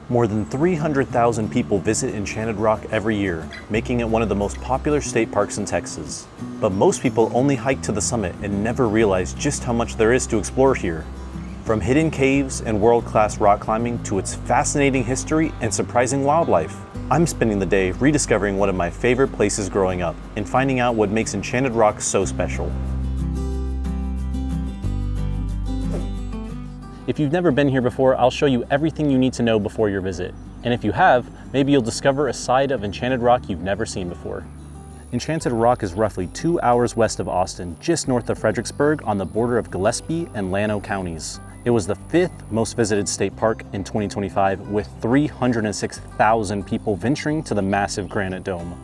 More than 300,000 people visit Enchanted Rock every year, making it one of the most popular state parks in Texas. But most people only hike to the summit and never realize just how much there is to explore here. From hidden caves and world-class rock climbing to its fascinating history and surprising wildlife, I'm spending the day rediscovering one of my favorite places growing up and finding out what makes Enchanted Rock so special. If you've never been here before, I'll show you everything you need to know before your visit. And if you have, maybe you'll discover a side of Enchanted Rock you've never seen before. Enchanted Rock is roughly 2 hours west of Austin, just north of Fredericksburg on the border of Gillespie and Llano counties. It was the 5th most visited state park in 2025, with 306,000 people venturing to the massive granite dome.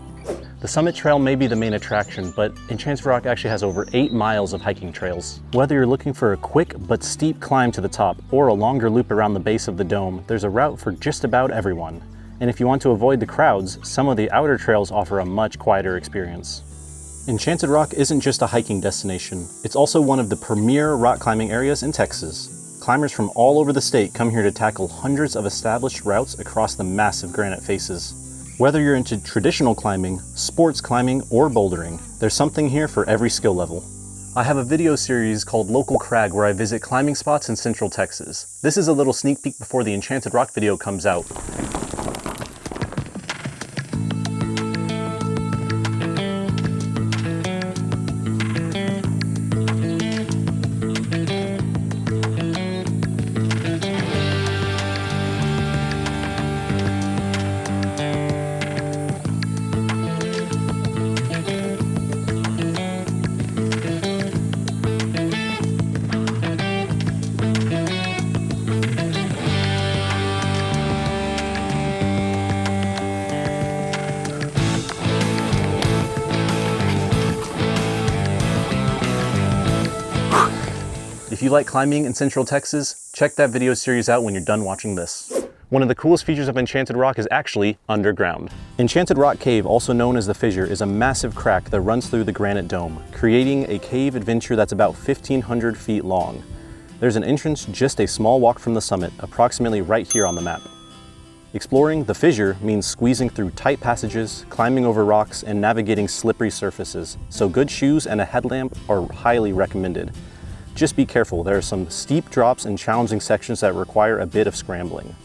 The summit trail may be the main attraction, but Enchanted Rock actually has over 8 miles of hiking trails. Whether you're looking for a quick but steep climb to the top or a longer loop around the base of the dome, there's a route for just about everyone. And if you want to avoid the crowds, some of the outer trails offer a much quieter experience. Enchanted Rock isn't just a hiking destination, it's also one of the premier rock climbing areas in Texas. Climbers from all over the state come here to tackle hundreds of established routes across the massive granite faces. Whether you're into traditional climbing, sports climbing, or bouldering, there's something here for every skill level. I have a video series called Local Crag where I visit climbing spots in Central Texas. This is a little sneak peek before the Enchanted Rock video comes out. If you like climbing in Central Texas, check that video series out when you're done watching this. One of the coolest features of Enchanted Rock is actually underground. Enchanted Rock Cave, also known as the Fissure, is a massive crack that runs through the granite dome, creating a cave adventure that's about 1,500 feet long. There's an entrance just a small walk from the summit, approximately right here on the map. Exploring the Fissure means squeezing through tight passages, climbing over rocks, and navigating slippery surfaces, so good shoes and a headlamp are highly recommended. Just be careful, there are some steep drops and challenging sections that require a bit of scrambling.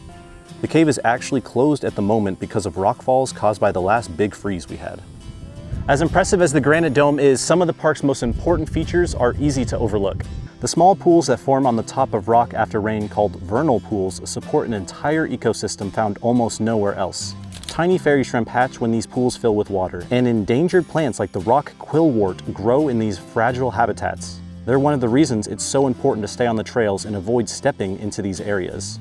The cave is actually closed at the moment because of rockfalls caused by the last big freeze we had. As impressive as the granite dome is, some of the park's most important features are easy to overlook. The small pools that form on the top of rock after rain, called vernal pools, support an entire ecosystem found almost nowhere else. Tiny fairy shrimp hatch when these pools fill with water, and endangered plants like the rock quillwort grow in these fragile habitats. They're one of the reasons it's so important to stay on the trails and avoid stepping into these areas.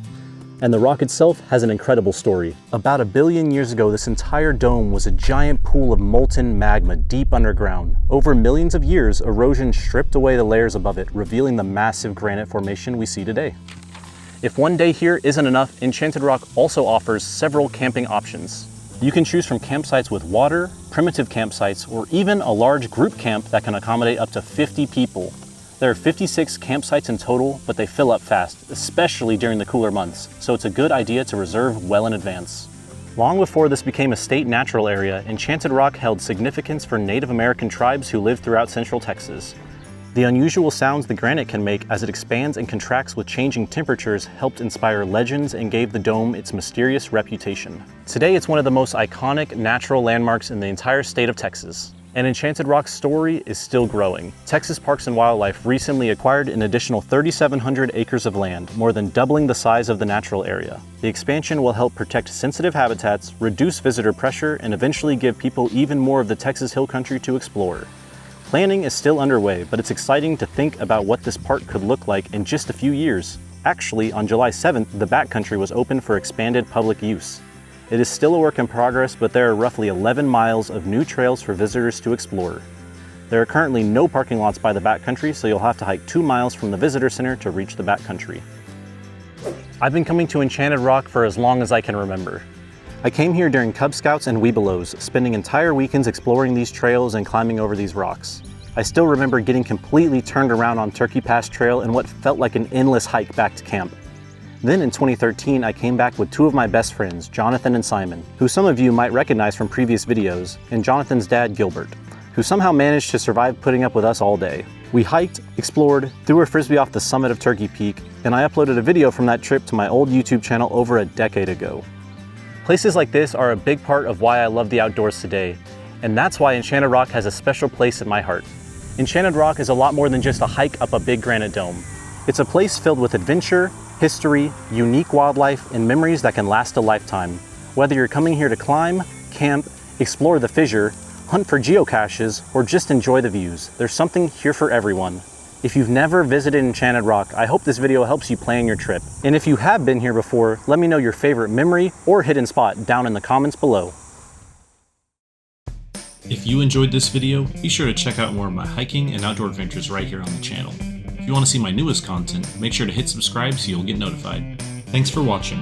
And the rock itself has an incredible story. About 1 billion years ago, this entire dome was a giant pool of molten magma deep underground. Over millions of years, erosion stripped away the layers above it, revealing the massive granite formation we see today. If one day here isn't enough, Enchanted Rock also offers several camping options. You can choose from campsites with water, primitive campsites, or even a large group camp that can accommodate up to 50 people. There are 56 campsites in total, but they fill up fast, especially during the cooler months, so it's a good idea to reserve well in advance. Long before this became a state natural area, Enchanted Rock held significance for Native American tribes who lived throughout Central Texas. The unusual sounds the granite can make as it expands and contracts with changing temperatures helped inspire legends and gave the dome its mysterious reputation. Today, it's one of the most iconic natural landmarks in the entire state of Texas. And Enchanted Rock's story is still growing. Texas Parks and Wildlife recently acquired an additional 3,700 acres of land, more than doubling the size of the natural area. The expansion will help protect sensitive habitats, reduce visitor pressure, and eventually give people even more of the Texas Hill Country to explore. Planning is still underway, but it's exciting to think about what this park could look like in just a few years. Actually, on July 7th, the Backcountry was opened for expanded public use. It is still a work in progress, but there are roughly 11 miles of new trails for visitors to explore. There are currently no parking lots by the Backcountry, so you'll have to hike 2 miles from the visitor center to reach the Backcountry. I've been coming to Enchanted Rock for as long as I can remember. I came here during Cub Scouts and Webelos, spending entire weekends exploring these trails and climbing over these rocks. I still remember getting completely turned around on Turkey Pass Trail in what felt like an endless hike back to camp. Then in 2013, I came back with two of my best friends, Jonathan and Simon, who some of you might recognize from previous videos, and Jonathan's dad, Gilbert, who somehow managed to survive putting up with us all day. We hiked, explored, threw a frisbee off the summit of Turkey Peak, and I uploaded a video from that trip to my old YouTube channel over a decade ago. Places like this are a big part of why I love the outdoors today, and that's why Enchanted Rock has a special place in my heart. Enchanted Rock is a lot more than just a hike up a big granite dome. It's a place filled with adventure, history, unique wildlife, and memories that can last a lifetime. Whether you're coming here to climb, camp, explore the fissure, hunt for geocaches, or just enjoy the views, there's something here for everyone. If you've never visited Enchanted Rock, I hope this video helps you plan your trip. And if you have been here before, let me know your favorite memory or hidden spot down in the comments below. If you enjoyed this video, be sure to check out more of my hiking and outdoor adventures right here on the channel. If you want to see my newest content, make sure to hit subscribe so you'll get notified. Thanks for watching.